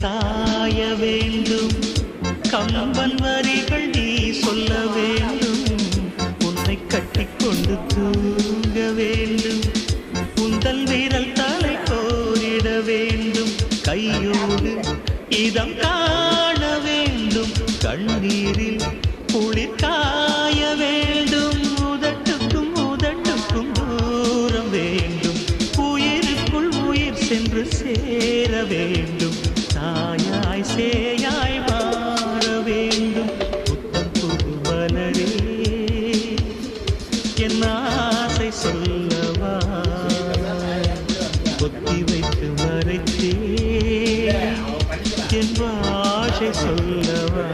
சாய வேண்டும் கம்பன் வரிகள் நீ சொல்ல வேண்டும் உன்னை கட்டிக்கொண்டு தூங்க வேண்டும் உந்தல் வீரல் தலை கோரிட வேண்டும் கையோடு இதம் காண வேண்டும் கண்ணீரில் குளிர் காய வேண்டும் உதட்டுக்கும் உதட்டுக்கும் தூரம் வேண்டும் உயிருக்குள் உயிர் சென்று சேர வேண்டும் தாயாய் சேயாய் மாற வேண்டும் புத்தம் புது மலரே என் ஆசை சொல்லவா கொத்தி வைத்து மறைத்தே என் ஆசை சொல்லவா